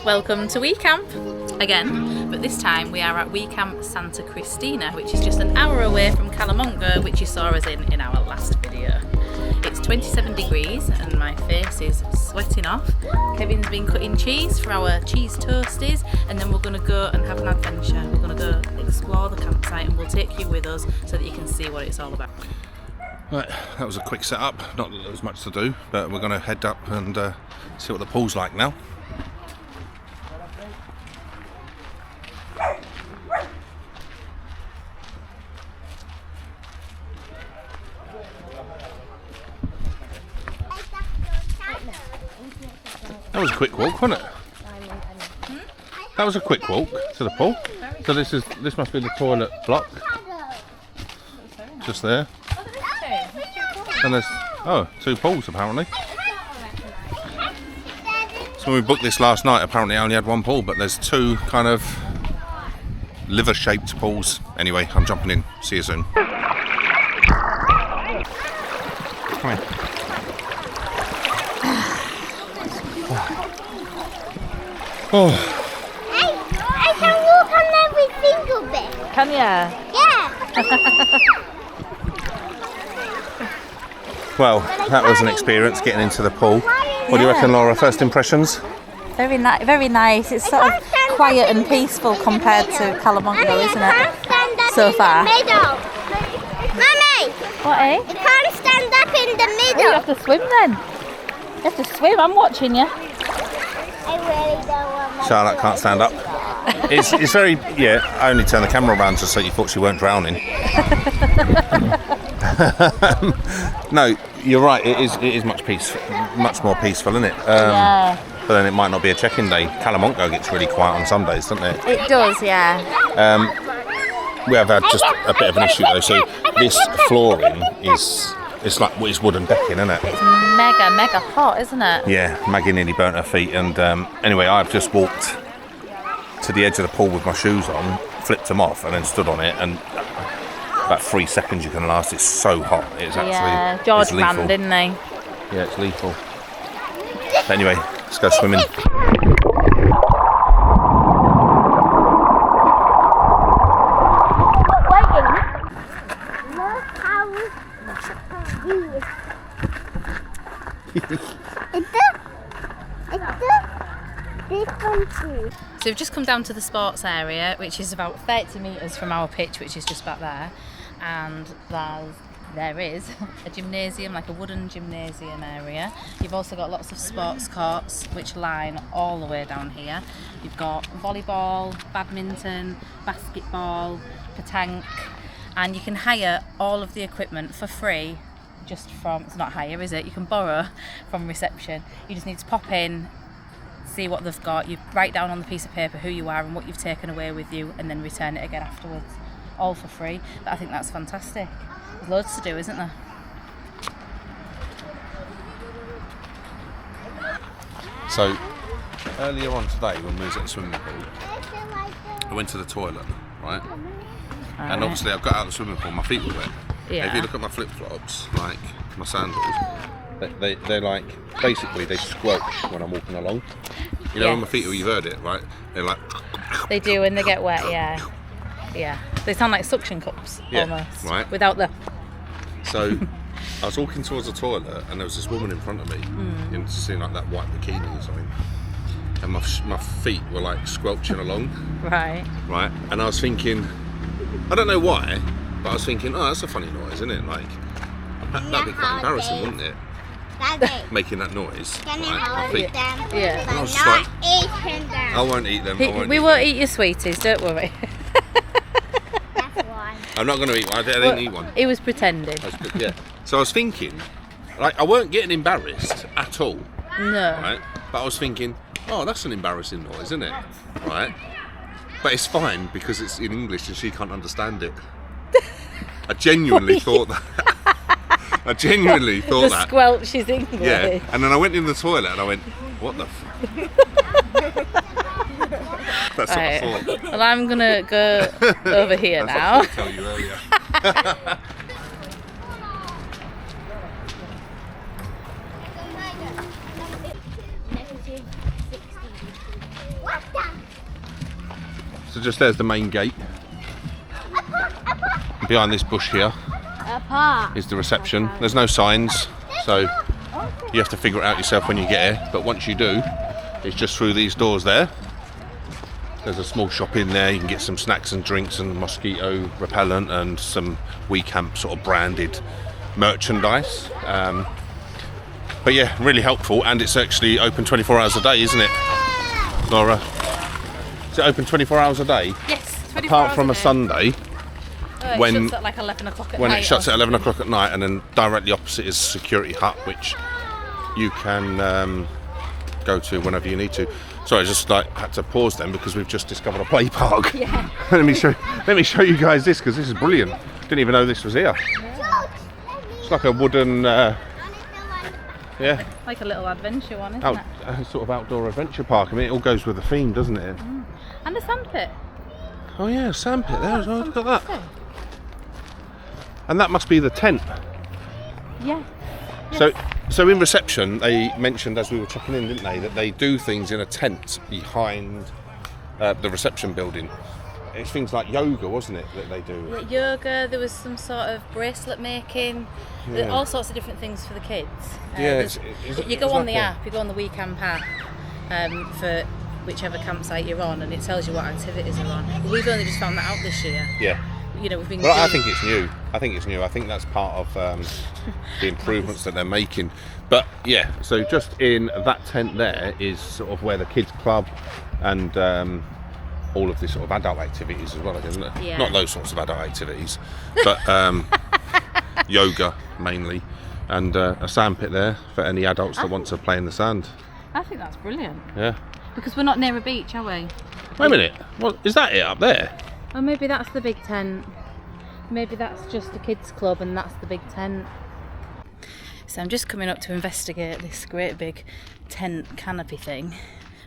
Welcome to WeCamp again, but this time we are at WeCamp Santa Cristina, which is just an hour away from Calamonga, which you saw us in our last video. It's 27 degrees and my face is sweating off. Kevin's been cutting cheese for our cheese toasties, and then we're going to go and have an adventure. We're going to go explore the campsite and we'll take you with us so that you can see what it's all about. Right, that was a quick setup, not that there was much to do, but we're going to head up and see what the pool's like now. That was a quick walk, wasn't it? That was a quick walk to the pool. So this must be the toilet block. Just there. And there's two pools apparently. So when we booked this last night, apparently I only had one pool, but there's two kind of liver-shaped pools. Anyway, I'm jumping in. See you soon. Come in. Oh. I can walk on every single bit. Can ya? Yeah. Well, that was an experience getting into the pool. What do you reckon, Laura? First impressions? Very nice. It's sort of quiet and peaceful compared to Calamonga, isn't it? So far. Mummy! What, eh? You can't stand up in the middle. You have to swim then. You have to swim. I'm watching you. I really don't want my Charlotte can't stand up. It's very, I only turned the camera around just so you thought she weren't drowning. No, you're right, it is much more peaceful, isn't it? Yeah. But then it might not be a check-in day. Calamonga gets really quiet on some days, doesn't it? It does, yeah. We have had just a bit of an issue though, so this flooring it's like it's wooden decking, isn't it? It's mega hot, isn't it? Yeah, Maggie nearly burnt her feet, and anyway, I've just walked to the edge of the pool with my shoes on, flipped them off, and then stood on it, and about 3 seconds you can last. It's so hot. It's actually George it's lethal. ran, didn't they? Yeah, it's lethal. But anyway, let's go swimming. So we've just come down to the sports area, which is about 30 metres from our pitch, which is just back there, and there is a gymnasium, like a wooden gymnasium area. You've also got lots of sports courts which line all the way down here. You've got volleyball, badminton, basketball, petanque, and you can hire all of the equipment for free just from, it's not hire, is it? You can borrow from reception. You just need to pop in, see what they've got, you write down on the piece of paper who you are and what you've taken away with you, and then return it again afterwards, all for free. But I think that's fantastic. There's loads to do, isn't there? So earlier on today when we was at the swimming pool, I went to the toilet, right? And obviously I got out of the swimming pool, my feet were wet. Yeah. If you look at my flip-flops, like my sandals, they're like, basically they squelch when I'm walking along. You know, when my feet, you've heard it, right? They're like... They do when they get wet, yeah. Yeah. They sound like suction cups, almost. Right. Without the... So, I was walking towards the toilet and there was this woman in front of me, in seeing like that white bikini or something. And my feet were like squelching along. Right. Right? And I was thinking, I don't know why, but I was thinking, oh, that's a funny noise, isn't it? Like, that'd be quite embarrassing, wouldn't it? Making that noise. Can you right, hold feet. them? Yeah. I was just Not like, eating them. I won't eat them. We won't eat your sweeties, don't worry. That's one. I'm not going to eat one. I didn't eat one. He was pretending. Yeah. So I was thinking, like, I weren't getting embarrassed at all. No. Right? But I was thinking, oh, that's an embarrassing noise, isn't it? Right? But it's fine because it's in English and she can't understand it. I genuinely thought that. I genuinely thought The that. squelch is English. Yeah. And then I went in the toilet and I went, what the That's what I thought. Well, I'm going to go over here That's now. what I was going to tell you earlier. So just there's the main gate. Behind this bush here is the reception. There's no signs, so you have to figure it out yourself when you get here. But once you do, it's just through these doors there. There's a small shop in there. You can get some snacks and drinks and mosquito repellent and some WeCamp sort of branded merchandise. But yeah, really helpful, and it's actually open 24 hours a day, isn't it, Laura? Is it open 24 hours a day? Yes, 24 Apart hours from a day. Sunday, It shuts at like 11 o'clock at when night. it shuts at 11 o'clock at night, and then directly opposite is security hut, which you can go to whenever you need to. Sorry, I just had to pause then because we've just discovered a play park. Yeah. let me show you guys this, because this is brilliant. Didn't even know this was here. It's like a wooden, yeah, Like a little adventure one, isn't it? Sort of outdoor adventure park. I mean, it all goes with the theme, doesn't it? And a sandpit. Oh yeah, a sandpit there as well. Look at that. And that must be the tent. Yeah. So in reception, they mentioned as we were checking in, didn't they, that they do things in a tent behind the reception building. It's things like yoga, wasn't it, that they do? Yeah, yoga, there was some sort of bracelet making, Yeah. all sorts of different things for the kids. Yeah, you go on the app, you go on the WeCamp app for whichever campsite you're on, and it tells you what activities are on. We've only just found that out this year. Yeah. You know, we've been. Well, I think it's new. I think that's part of the improvements that they're making. But yeah, so just in that tent there is sort of where the kids club and all of this sort of adult activities as well, isn't it? Yeah. Not those sorts of adult activities, but yoga mainly, and a sandpit there for any adults that want to play in the sand. I think that's brilliant. Yeah. Because we're not near a beach, are we? Wait a minute. What is that? It up there? Or maybe that's the big tent. Maybe that's just a kids club and that's the big tent. So I'm just coming up to investigate this great big tent canopy thing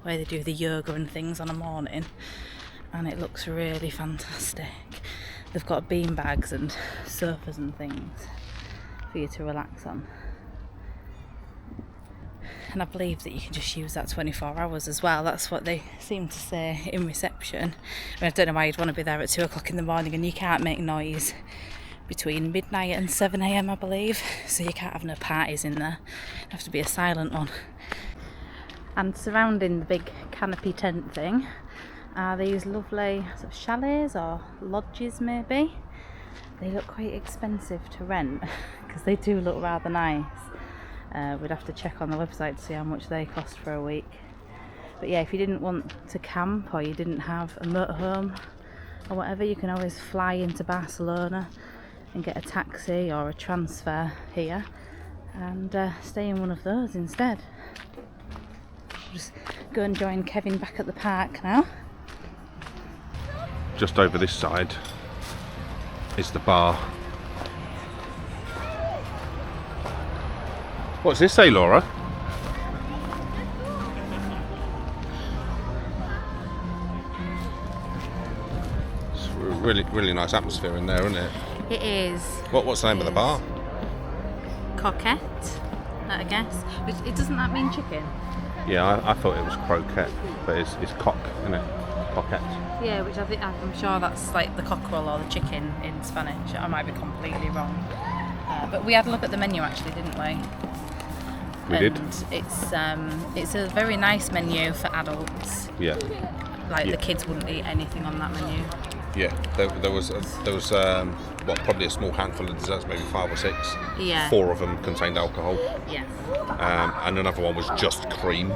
where they do the yoga and things on a morning, and it looks really fantastic. They've got bean bags and sofas and things for you to relax on. And I believe that you can just use that 24 hours as well. That's what they seem to say in reception. I mean, I don't know why you'd want to be there at 2 o'clock in the morning, and you can't make noise between midnight and 7 a.m, I believe. So you can't have no parties in there. It has to be a silent one. And surrounding the big canopy tent thing are these lovely sort of chalets or lodges maybe. They look quite expensive to rent because they do look rather nice. We'd have to check on the website to see how much they cost for a week. But yeah, if you didn't want to camp or you didn't have a motorhome or whatever, you can always fly into Barcelona and get a taxi or a transfer here and stay in one of those instead. Just go and join Kevin back at the park now. Just over this side is the bar. What's this say, Laura? It's a really nice atmosphere in there, isn't it? It is. What's the name of the bar? Coquette, I guess. It doesn't that mean chicken? Yeah, I thought it was croquette, but it's cock, isn't it? Coquette. Yeah, which I'm sure that's like the cockerel or the chicken in Spanish. I might be completely wrong. But we had a look at the menu actually, didn't we? We did. It's a very nice menu for adults. Yeah. Like Yeah. the kids wouldn't eat anything on that menu. Yeah. There was probably a small handful of desserts, maybe 5 or 6. Yeah. 4 of them contained alcohol, Yeah. and another one was just cream.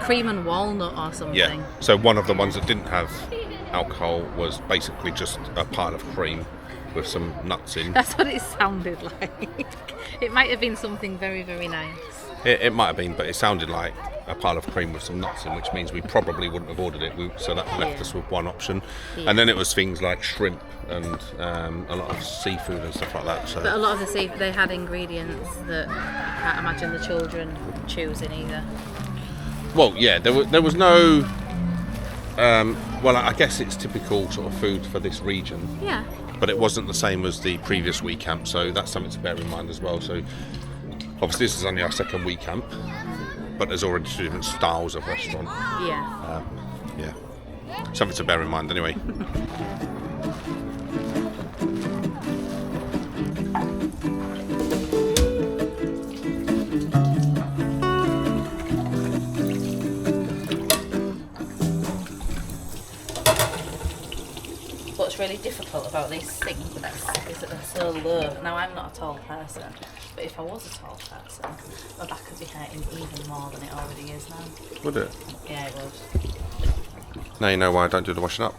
Cream and walnut or something. Yeah. So one of the ones that didn't have alcohol was basically just a pile of cream with some nuts in. That's what it sounded like. It might have been something very, very nice. It might have been, but it sounded like a pile of cream with some nuts in, which means we probably wouldn't have ordered it. So that left us with one option. Yeah. And then it was things like shrimp and a lot of seafood and stuff like that. So. But a lot of the seafood, they had ingredients that I can't imagine the children choosing either. Well, yeah, there was no. Well, I guess it's typical sort of food for this region. Yeah. But it wasn't the same as the previous WeCamp, so that's something to bear in mind as well. So obviously this is only our second WeCamp, but there's already 2 different styles of restaurant. Yeah. Yeah. Something to bear in mind anyway. What's really difficult about these sinks is that they're so low. Now, I'm not a tall person, but if I was a tall person, my back would be hurting even more than it already is now. Would it? Yeah, it would. Now you know why I don't do the washing up.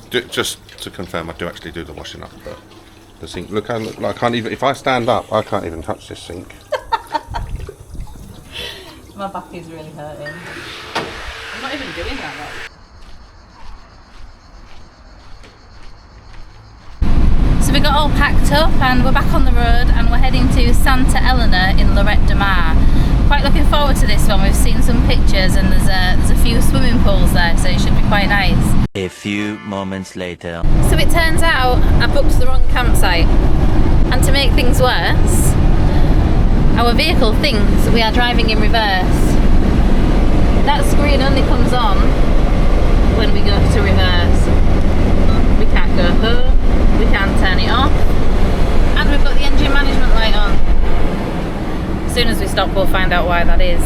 Just to confirm, I do actually do the washing up, but the sink. Look, I can't even. If I stand up, I can't even touch this sink. My back is really hurting. I'm not even doing that though. So we got all packed up and we're back on the road and we're heading to Santa Elena in Lloret de Mar. Quite looking forward to this one. We've seen some pictures and there's a few swimming pools there, so it should be quite nice. A few moments later. So it turns out I booked the wrong campsite, and to make things worse, our vehicle thinks we are driving in reverse. That screen only comes on when we go to reverse. We can't go home, we can't turn it off, and we've got the engine management light on. As soon as we stop, we'll find out why that is.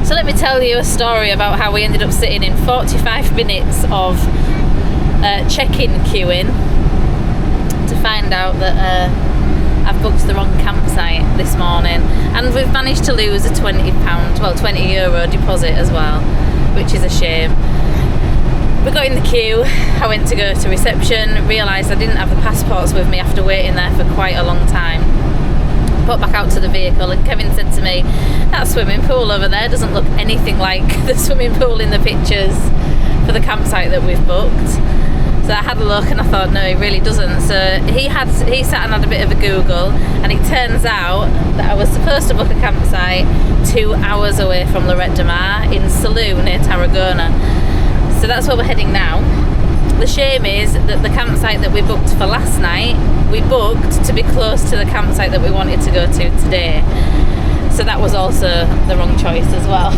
So let me tell you a story about how we ended up sitting in 45 minutes of check-in queuing to find out that I've booked the wrong campsite this morning, and we've managed to lose a €20 deposit as well, which is a shame. We got in the queue, I went to go to reception, realised I didn't have the passports with me after waiting there for quite a long time. Put back out to the vehicle and Kevin said to me, that swimming pool over there doesn't look anything like the swimming pool in the pictures for the campsite that we've booked. So I had a look and I thought, no, it really doesn't. So he sat and had a bit of a Google, and it turns out that I was supposed to book a campsite 2 hours away from Lloret de Mar in Salou near Tarragona. So that's where we're heading now. The shame is that the campsite that we booked for last night, we booked to be close to the campsite that we wanted to go to today. So that was also the wrong choice as well.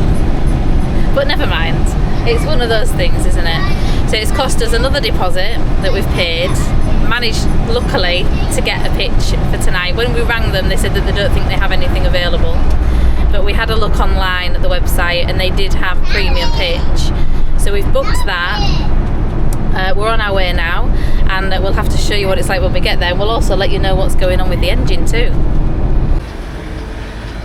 But never mind. It's one of those things, isn't it? So it's cost us another deposit that we've paid. Managed, luckily, to get a pitch for tonight. When we rang them, they said that they don't think they have anything available. But we had a look online at the website and they did have premium pitch. So we've booked that. We're on our way now, and we'll have to show you what it's like when we get there. We'll also let you know what's going on with the engine too.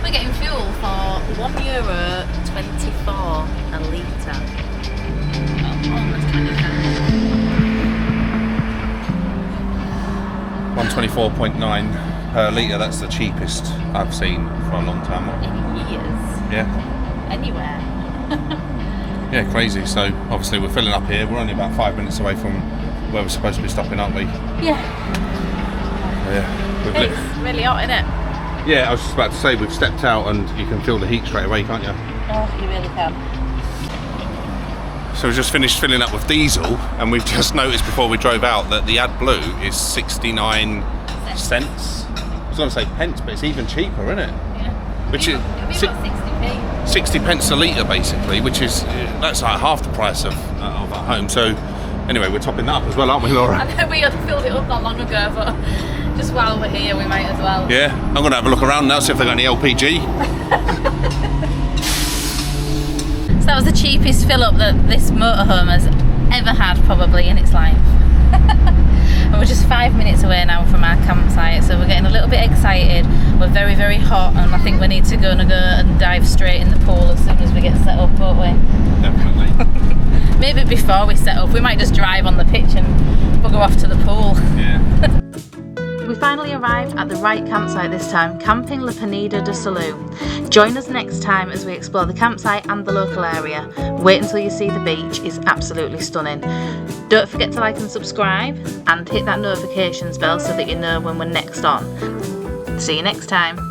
We're getting fuel for €1.24 a litre. Almost 124.9 per litre. That's the cheapest I've seen for a long time. In years. Yeah. Anywhere. Yeah, crazy. So obviously we're filling up here. We're only about 5 minutes away from where we're supposed to be stopping, aren't we? Yeah. Yeah. It's really hot, isn't it? Yeah, I was just about to say, we've stepped out and you can feel the heat straight away, can't you? Oh, you really can. So we've just finished filling up with diesel, and we've just noticed before we drove out that the AdBlue is 69 cents. I was going to say pence, but it's even cheaper, isn't it? Yeah. Which is about 60p. 60 pence a litre basically, which is, that's like half the price of at home. So anyway, we're topping that up as well, aren't we, Laura? I know we had filled it up not long ago, but just while we're here we might as well. Yeah, I'm going to have a look around now, see if they've got any LPG. So that was the cheapest fill up that this motorhome has ever had probably in its life. And we're just 5 minutes away now from our campsite, so we're getting a little bit excited. We're very, very hot, and I think we need to go and dive straight in the pool as soon as we get set up, won't we? Definitely. Maybe before we set up, we might just drive on the pitch and bugger off to the pool. Yeah. We finally arrived at the right campsite this time, camping La Peneda de Salou. Join us next time as we explore the campsite and the local area. Wait until you see the beach, it's absolutely stunning. Don't forget to like and subscribe, and hit that notifications bell so that you know when we're next on. See you next time.